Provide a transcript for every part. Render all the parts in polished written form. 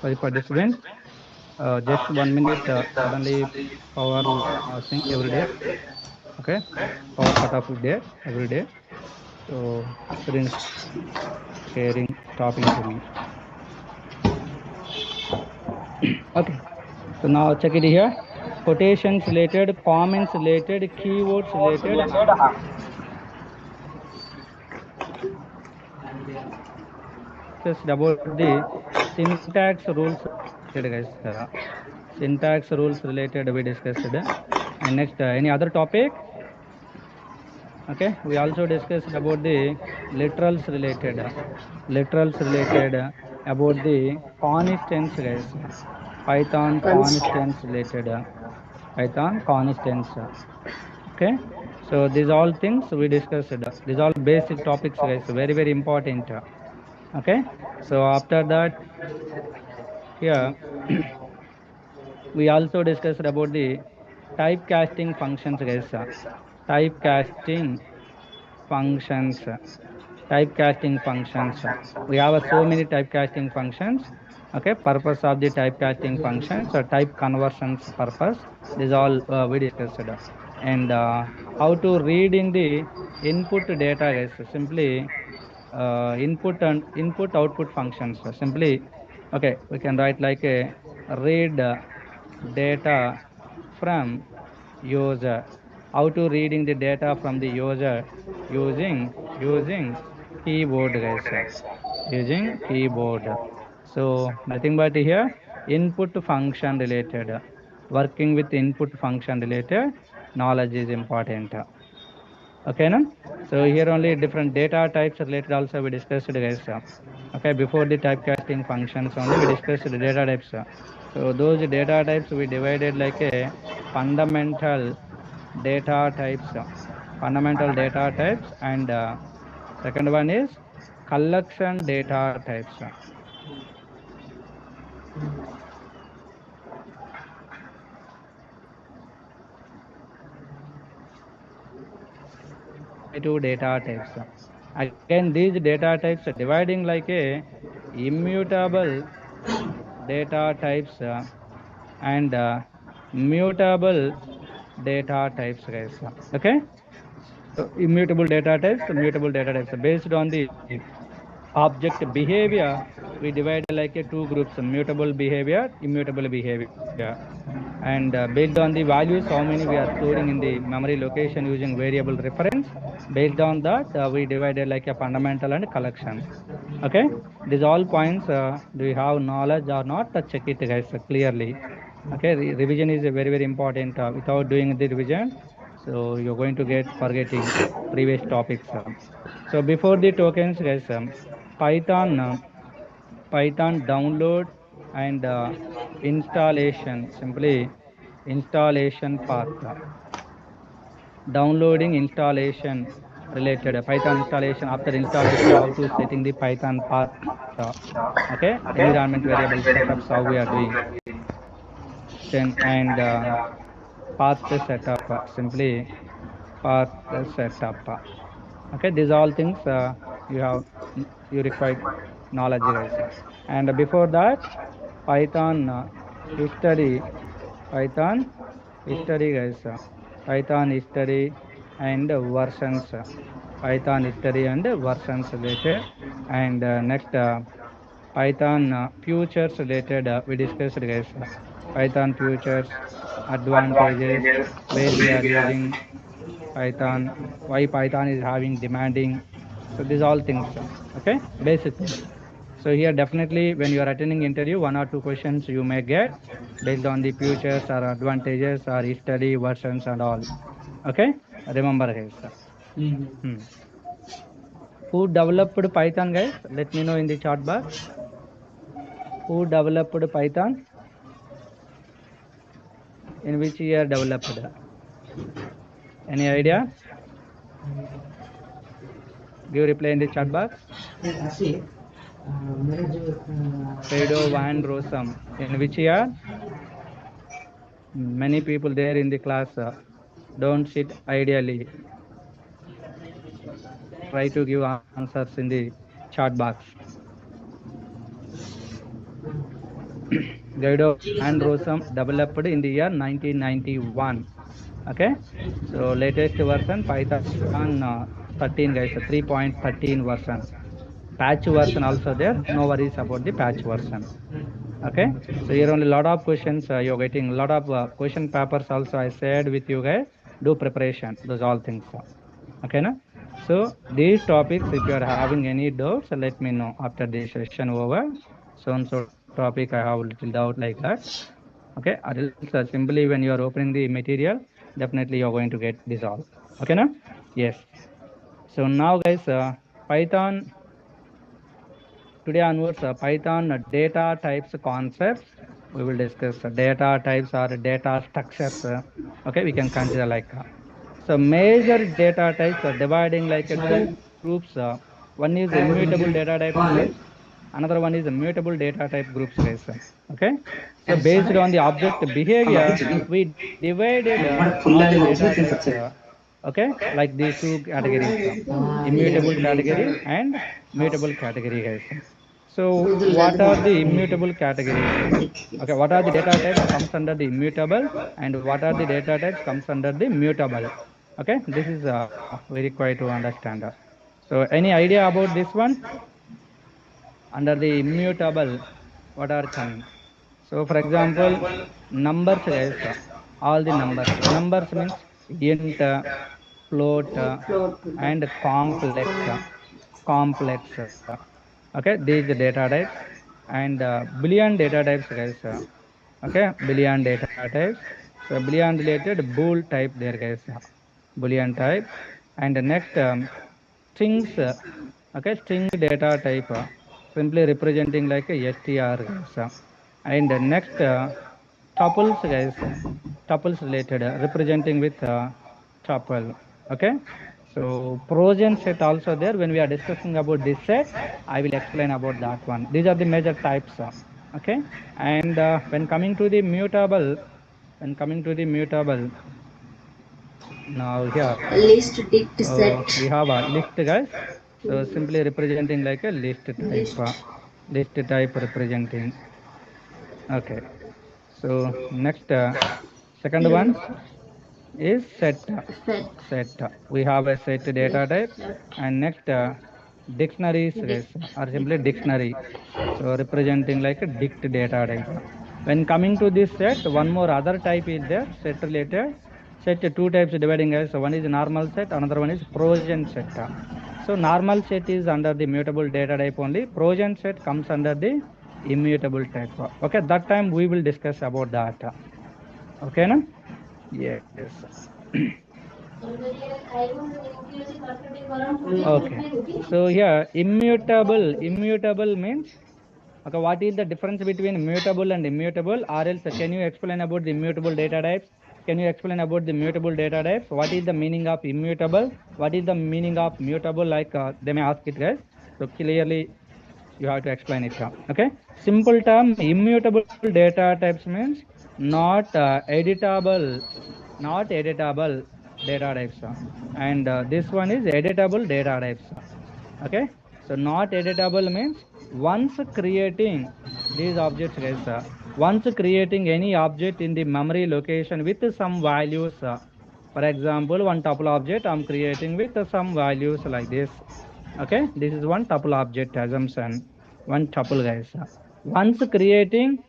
Sorry for disturbance. Just 1 minute. Suddenly power losing every day. Okay, power cut off day every day. So screen sharing stopping to me. Okay. So now check it here. Quotations related, comments related, keywords related. Just about the syntax rules related, guys. Syntax rules related we discussed. And next, any other topic? Okay, we also discussed about the literals related about the constants, guys. Python constants related, Python constants. Okay, so these all things we discussed. These all basic topics, guys. Very very important. Okay, so after that, here we also discussed about the typecasting functions, guys. Typecasting functions. Typecasting functions. We have so many typecasting functions. Okay, purpose of the typecasting functions or type conversions purpose. This all we discussed. And how to read in the input data, guys. Simply input and input output functions. Simply, okay, we can write like a read data from user. How to reading the data from the user using keyboard, guys. Using keyboard. So nothing but here input function related. Working with input function related knowledge is important. Okay, no? So here only different data types related also we discussed, guys. Okay, before the typecasting functions only we discussed the data types. So those data types we divided like a fundamental data types, and second one is collection data types. Two data types. Again, these data types are dividing like a immutable data types and mutable data types, guys. Okay, so immutable data types, mutable data types. Based on the object behavior, we divide like a two groups: mutable behavior, immutable behavior. And based on the values, how many we are storing in the memory location using variable reference. Based on that, we divided like a fundamental and collection. Okay, these all points. Do you have knowledge or not? Check it, guys, clearly. Okay, revision is very very important. Without doing the revision, so you're going to get forgetting previous topics. So before the tokens, guys, Python download and installation. Simply installation path. Downloading installation related. Python installation. After installation, how to setting the Python path. Okay, environment variable setups how we are doing. Then and path setup. Simply path setup. Okay, these all things you have you require knowledge, guys. And before that, Python history, Python history, guys. Python history and versions. Python history and versions related. And next, Python futures related. We discussed, guys. Python futures, advantages, where we are using Python, why Python is having demanding. So these all things. Okay, basic things. So here definitely when you are attending interview, one or two questions you may get based on the futures or advantages or history versions and all. Okay, remember, guys. Hmm. Who developed Python, guys? Let me know in the chat box. Who developed Python? In which year developed? Any idea? Give reply in the chat box. Fredo van Rossum. In which year? Many people there in the class don't sit ideally. Try to give answers in the chat box. Guido and Rosum developed in the year 1991. Okay, so latest version Python 13 guys, 3.13 version. Patch version also there. No worries about the patch version. Okay, so here only lot of questions you're getting, lot of question papers also I said with you guys. Do preparation, those all things. Okay, na? So these topics, if you are having any doubts, let me know after this session over. So and so topic I have a little doubt like that. Okay, or else simply when you are opening the material, definitely you are going to get this all. Okay, na? Yes. So now guys, Python today onwards, Python data types concepts. We will discuss data types or data structures. Okay, we can consider like. So major data types are dividing like two groups. One is immutable data type groups. Another one is mutable data type groups, guys. Okay. So based on the object behavior, we divided all the data types. Okay, like these two categories: immutable category and mutable category, guys. So what are the immutable categories? Okay, what are the data types comes under the immutable, and what are the data types comes under the mutable? Okay, this is very required to understand. So any idea about this one? Under the immutable, what are coming? So for example, numbers, guys, all the numbers. Numbers means int, float, and complex. Okay, these are data types, and Boolean data types, guys. Okay, Boolean data types. So Boolean related bool type there, guys. Boolean type, and the next strings. Okay, string data type, simply representing like a str, guys. And next tuples, guys. Tuples related, representing with tuple. Okay, so pros and set also there. When we are discussing about this set, I will explain about that one. These are the major types. Okay, and when coming to the mutable, now here List dict set. we have a list, guys. So simply representing like a list type, representing. Okay, so next second one is set. We have a set data type, and next dictionaries, guys, are simply dictionary. So representing like a dict data type. When coming to this set, one more other type is there, set related. Set two types dividing as one is normal set, another one is Trojan set. So normal set is under the mutable data type only. Trojan set comes under the immutable type. Okay, that time we will discuss about that. Okay, na? Yes. Okay. So here immutable means, okay, what is the difference between mutable and immutable? Or else can you explain about the immutable data types? Can you explain about the mutable data types? What is the meaning of immutable? What is the meaning of mutable? Like they may ask it, guys. So clearly you have to explain it. Okay. Simple term, immutable data types means not editable, data types. And this one is editable data types. Okay, so not editable means once creating these objects, guys, once creating any object in the memory location with some values, for example, one tuple object I'm creating with some values like this. Okay, this is one tuple object assumption, one tuple, guys. Once creating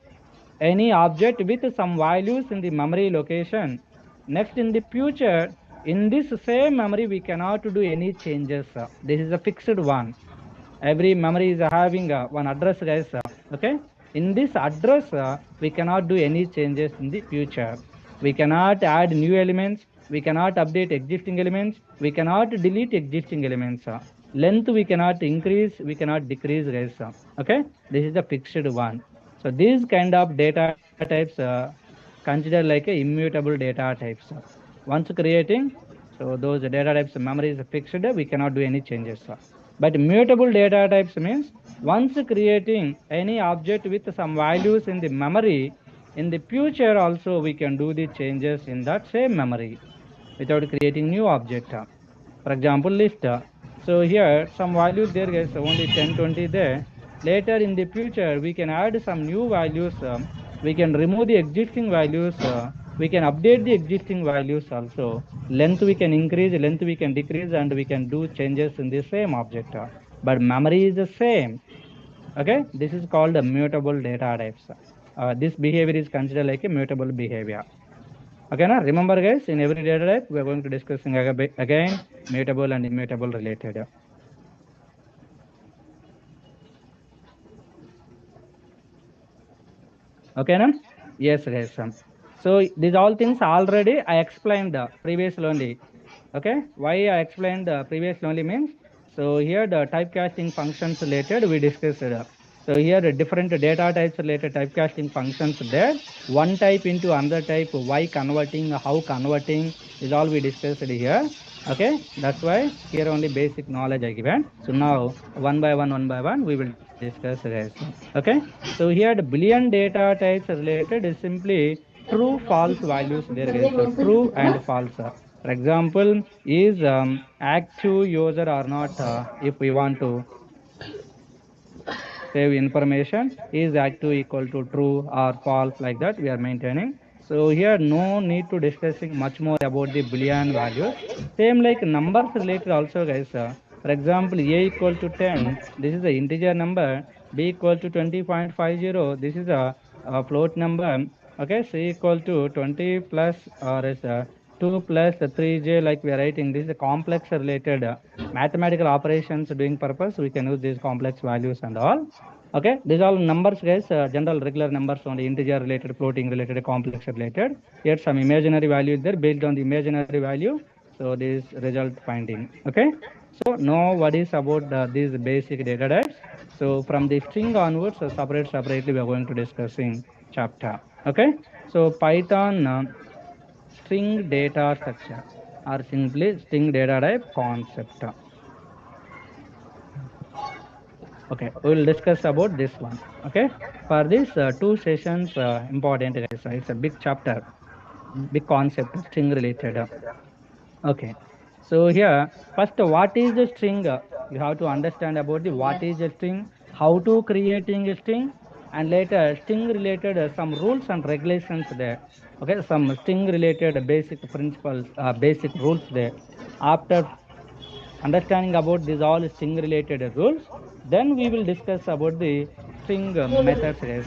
any object with some values in the memory location, next in the future in this same memory we cannot do any changes. This is a fixed one. Every memory is having one address, guys. Okay, in this address we cannot do any changes in the future. We cannot add new elements, we cannot update existing elements, we cannot delete existing elements. Length we cannot increase, we cannot decrease, guys. Okay, this is the fixed one. So these kind of data types considered like a immutable data types. Once creating, so those data types memory is fixed, we cannot do any changes. But mutable data types means once creating any object with some values in the memory, in the future also we can do the changes in that same memory without creating new object. For example, list. So here some values there, guys, only 10, 20 there. Later in the future, we can add some new values. We can remove the existing values. We can update the existing values also. Length we can increase, length we can decrease, and we can do changes in the same object. But memory is the same. Okay, this is called a mutable data types. This behavior is considered like a mutable behavior. Okay, now remember guys, in every data type, we are going to discussing again mutable and immutable related. Okay, now? Yes, guys. So these all things already I explained previously only. Okay, why I explained previously only means, so here the typecasting functions related we discussed. So here the different data types related typecasting functions there. One type into another type, why converting, how converting is all we discussed here. Okay, that's why here only basic knowledge I given. So now one by one, we will discuss guys. Okay, so here the Boolean data types related is simply true false values there guys. So true and false. For example, is active user or not? If we want to save information, is active equal to true or false, like that we are maintaining. So here no need to discussing much more about the Boolean values. Same like numbers related also guys. For example, a equal to 10, this is the integer number. B equal to 20.50, this is a float number. Okay, C equal to 20 plus or is 2 plus 3j, like we are writing. This is a complex related mathematical operations doing purpose. We can use these complex values and all. Okay, these all numbers guys, general regular numbers only, integer related, floating related, complex related. Here some imaginary value is there, based on the imaginary value. So this result finding. Okay, so know what is about these basic data types. So from the string onwards, separately we are going to discussing chapter. Okay, so Python string data structure or simply string data type concept. Okay, we will discuss about this one. Okay, for this two sessions important guys. It's a big chapter, big concept, string related. Okay, so here first what is the string? You have to understand about the what is the string, how to creating a string, and later string related some rules and regulations there. Okay, some string related basic principles, basic rules there. After understanding about these all string related rules, then we will discuss about the string methods guys.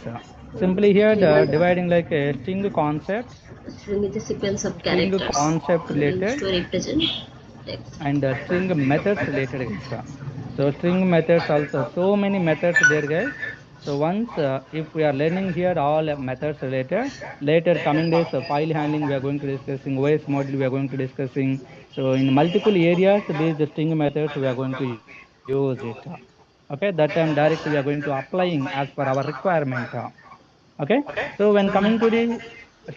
Simply here the dividing like a string concept, String is a sequence of string characters concept used related, to represent text. and string methods related guys. So string methods also, so many methods there guys. So once if we are learning here all methods related, later coming days file handling we are going to discussing, OS model we are going to discussing. So in multiple areas these string methods we are going to use it. Okay, that time direct we are going to applying as per our requirement. Okay, so when coming to the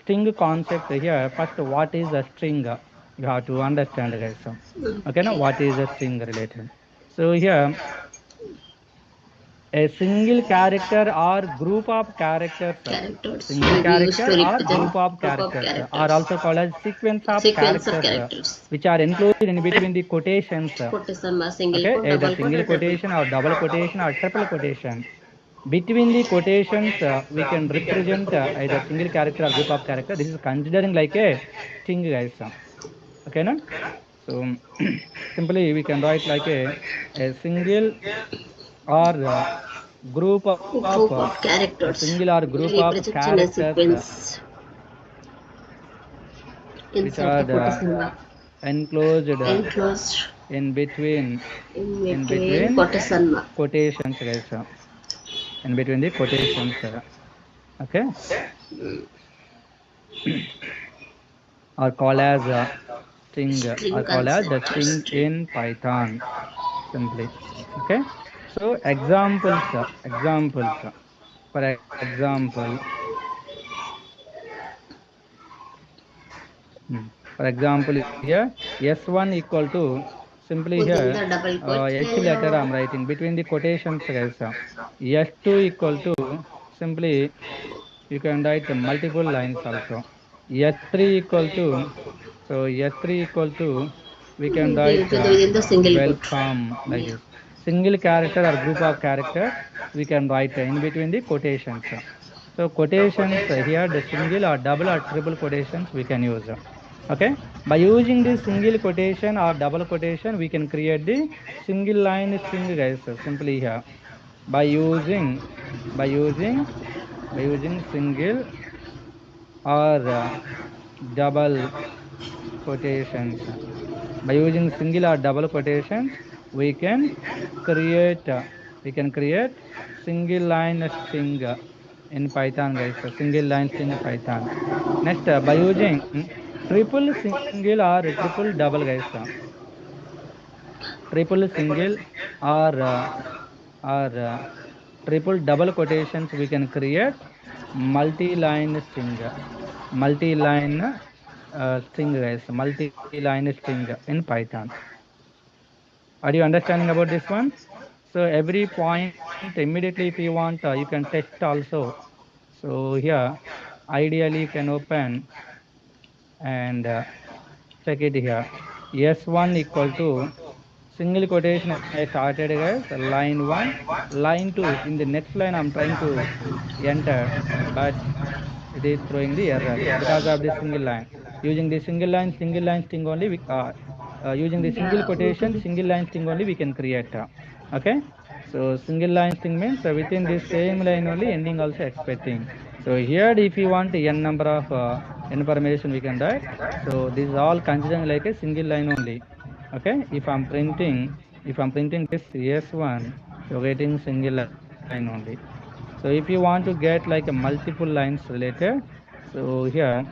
string concept here, first what is a string? You have to understand guys. Okay, now Okay. what is a string related? So here a single character or group of characters, Characters single may be used to character or represent group of group of characters are characters. also called as sequence of Sequence of characters characters. which are included in between the quotations. Quotation mark, single Okay, quote, either double quote, single or triple quotation or double quotation or triple quotation. Between the quotations, we can represent either single character or group of character. This is considering like a string, guys. Okay, no? So simply we can write like a single or group of group of a characters single or group of represented in a characters sequence which inside the are quotation mark. enclosed Enclosed in between in between quotation mark. quotations, guys. In between the quotations. Okay, or called as string, String or called as the concept or string string. in Python simply. Okay, so examples, for example, for example here s1 equal to, simply Within here the double quote, h letter I'm writing between the quotations guys. S2 equal to, simply you can write multiple lines also. S3 equal to, so S3 equal to, we can write within the single quote. welcome, like Yeah. this. single character or group of characters we can write in between the quotations. So quotations here, the single or double or triple quotations we can use. Okay, by using this single quotation or double quotation we can create the single line string, guys. Simply here, by using by using by using single or double quotations, by using single or double quotations we can create single line string in Python, guys. Single line string in Python. Next, by using triple single or triple double, guys. Triple single or triple double quotations we can create multi-line string, multi-line string, guys. Multi-line string in Python. Are you understanding about this one? So every point immediately, if you want, you can test also. So here, ideally you can open and check it here. S1 equal to single quotation I started, guys. Line 1, line 2. In the next line I'm trying to enter, but it is throwing the error because of the single line. Using the single line string only, using the single quotation, single line string only we can create. Okay, so single line string means within this same line only ending also expecting. So here, if you want n number of information we can write. So this is all considering like a single line only. Okay, if I'm printing this S1, you're getting single line only. So if you want to get like a multiple lines related, so here